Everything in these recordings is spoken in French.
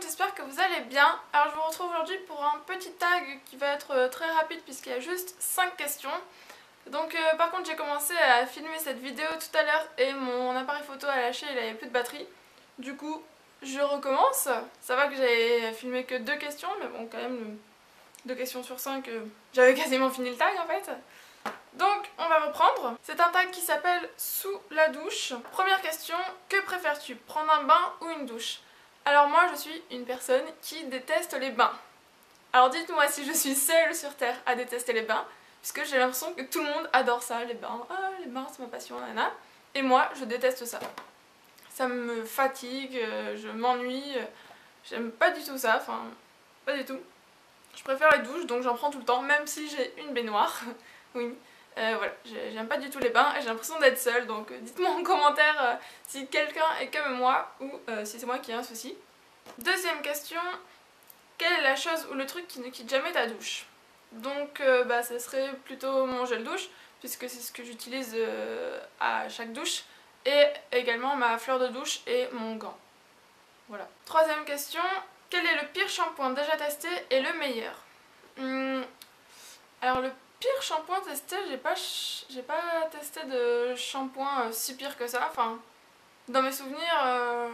monde, j'espère que vous allez bien. Alors je vous retrouve aujourd'hui pour un petit tag qui va être très rapide puisqu'il y a juste 5 questions. Donc par contre j'ai commencé à filmer cette vidéo tout à l'heure et mon appareil photo a lâché, il avait plus de batterie. Du coup je recommence. Ça va que j'avais filmé que 2 questions, mais bon quand même 2 questions sur 5, j'avais quasiment fini le tag en fait. Donc on va reprendre. C'est un tag qui s'appelle Sous la douche. Première question, que préfères-tu, prendre un bain ou une douche? Alors moi je suis une personne qui déteste les bains. Alors dites-moi si je suis seule sur terre à détester les bains, puisque j'ai l'impression que tout le monde adore ça, les bains. Ah les bains c'est ma passion, nana. Et moi je déteste ça. Ça me fatigue, je m'ennuie, j'aime pas du tout ça, enfin pas du tout. Je préfère les douches donc j'en prends tout le temps, même si j'ai une baignoire. Oui. Voilà, j'aime pas du tout les bains et j'ai l'impression d'être seule, donc dites-moi en commentaire si quelqu'un est comme moi ou si c'est moi qui ai un souci. Deuxième question, quelle est la chose ou le truc qui ne quitte jamais ta douche? Donc bah ça serait plutôt mon gel douche, puisque c'est ce que j'utilise à chaque douche, et également ma fleur de douche et mon gant. Voilà. Troisième question, quel est le pire shampoing déjà testé et le meilleur? Alors le pire shampoing testé, j'ai pas testé de shampoing si pire que ça. Enfin, dans mes souvenirs,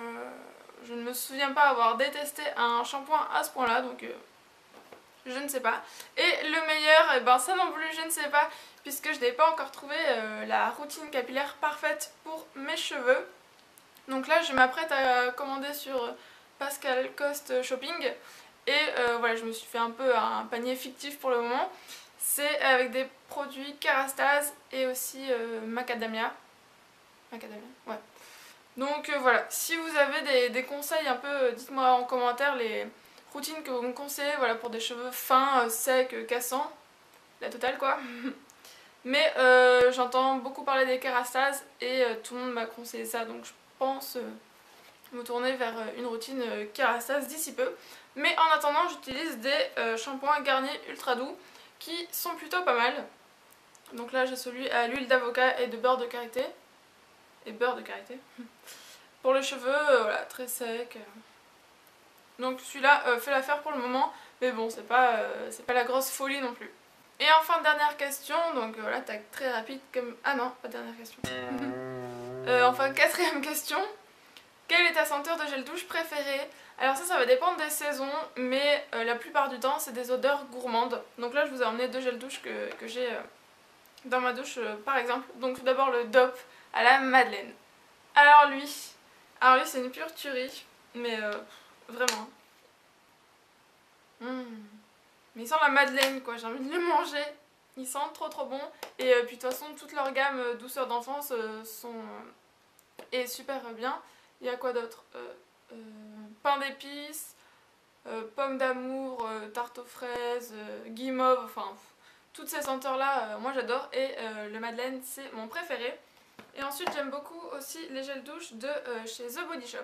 je ne me souviens pas avoir détesté un shampoing à ce point-là, donc je ne sais pas. Et le meilleur, et ben ça non plus, je ne sais pas, puisque je n'ai pas encore trouvé la routine capillaire parfaite pour mes cheveux. Donc là, je m'apprête à commander sur Pascal Cost Shopping. Et voilà, je me suis fait un peu un panier fictif pour le moment. C'est avec des produits Kerastase et aussi Macadamia. Macadamia, ouais. Donc voilà, si vous avez des conseils un peu, dites-moi en commentaire les routines que vous me conseillez, voilà, pour des cheveux fins, secs, cassants, la totale quoi. Mais j'entends beaucoup parler des Kerastase et tout le monde m'a conseillé ça, donc je pense me tourner vers une routine Kerastase d'ici peu. Mais en attendant, j'utilise des shampoings Garnier Ultra Doux qui sont plutôt pas mal. Donc là j'ai celui à l'huile d'avocat et de beurre de karité. Et beurre de karité. Pour les cheveux, voilà, très sec. Donc celui-là fait l'affaire pour le moment, mais bon, c'est pas la grosse folie non plus. Et enfin, dernière question, donc voilà, tac, très rapide comme... Ah non, pas dernière question. Enfin, quatrième question. Quelle est ta senteur de gel douche préférée? Alors ça va dépendre des saisons, mais la plupart du temps, c'est des odeurs gourmandes. Donc là, je vous ai emmené 2 gels douche que j'ai dans ma douche, par exemple. Donc tout d'abord le DOP à la Madeleine. Alors lui c'est une pure tuerie, mais vraiment. Mais il sent la Madeleine quoi, j'ai envie de le manger. Il sent trop trop bon. Et puis de toute façon, toute leur gamme douceur d'enfance est super bien. Il y a quoi d'autre? Pain d'épices, pomme d'amour, tarte aux fraises, guimauve, enfin toutes ces senteurs là moi j'adore, et le Madeleine c'est mon préféré. Et ensuite j'aime beaucoup aussi les gels douche de chez The Body Shop,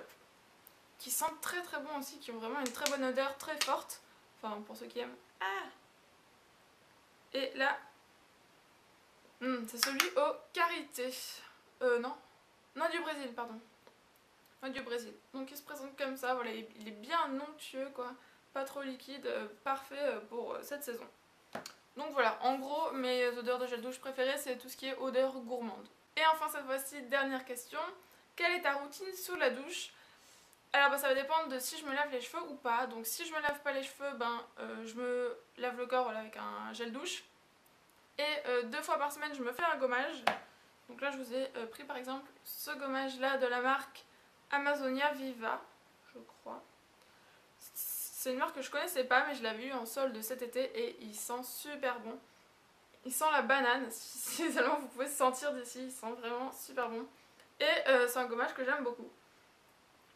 qui sentent très très bon aussi, qui ont vraiment une très bonne odeur, très forte, enfin pour ceux qui aiment. Ah, et là c'est celui au karité, non du Brésil, pardon. Du Brésil. Donc il se présente comme ça, voilà, il est bien onctueux quoi, pas trop liquide, parfait pour cette saison. Donc voilà, en gros mes odeurs de gel douche préférées c'est tout ce qui est odeur gourmande. Et enfin cette fois-ci, dernière question, quelle est ta routine sous la douche? Alors bah, ça va dépendre de si je me lave les cheveux ou pas. Donc si je me lave pas les cheveux, je me lave le corps, voilà, avec un gel douche. Et 2 fois par semaine je me fais un gommage. Donc là je vous ai pris par exemple ce gommage là de la marque Amazonia Viva, je crois. C'est une marque que je connaissais pas, mais je l'avais eu en solde cet été et il sent super bon. Il sent la banane, si seulement vous pouvez se sentir d'ici, il sent vraiment super bon. Et c'est un gommage que j'aime beaucoup.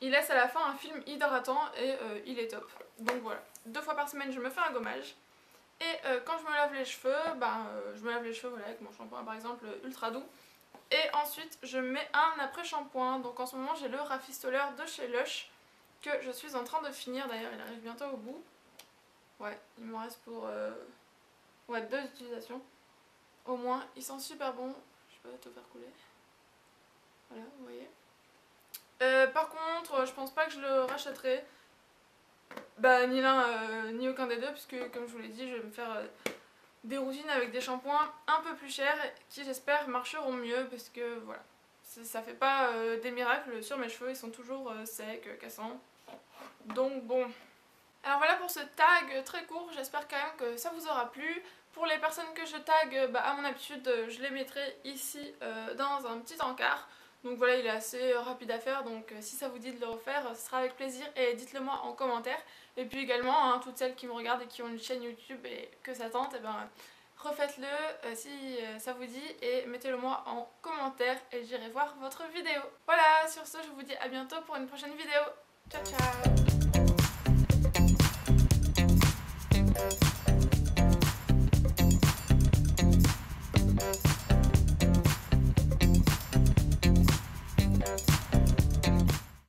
Il laisse à la fin un film hydratant et il est top. Donc voilà, 2 fois par semaine je me fais un gommage. Et quand je me lave les cheveux, je me lave les cheveux voilà, avec mon shampoing par exemple ultra doux. Et ensuite je mets un après-shampoing. Donc en ce moment j'ai le rafistoleur de chez Lush que je suis en train de finir. D'ailleurs il arrive bientôt au bout. Ouais, il m'en reste pour 2 utilisations. Au moins, il sent super bon. Je peux te faire couler. Voilà, vous voyez. Par contre, je pense pas que je le rachèterai. Bah ni l'un ni aucun des deux, puisque comme je vous l'ai dit, je vais me faire des routines avec des shampoings un peu plus chers qui j'espère marcheront mieux, parce que voilà, ça fait pas des miracles sur mes cheveux, ils sont toujours secs, cassants. Donc bon. Alors voilà pour ce tag très court, j'espère quand même que ça vous aura plu. Pour les personnes que je tag, à mon habitude, je les mettrai ici dans un petit encart. Donc voilà, il est assez rapide à faire, donc si ça vous dit de le refaire, ce sera avec plaisir et dites-le moi en commentaire. Et puis également, hein, toutes celles qui me regardent et qui ont une chaîne YouTube et que ça tente, et ben, refaites-le si ça vous dit et mettez-le moi en commentaire et j'irai voir votre vidéo. Voilà, sur ce, je vous dis à bientôt pour une prochaine vidéo. Ciao ciao.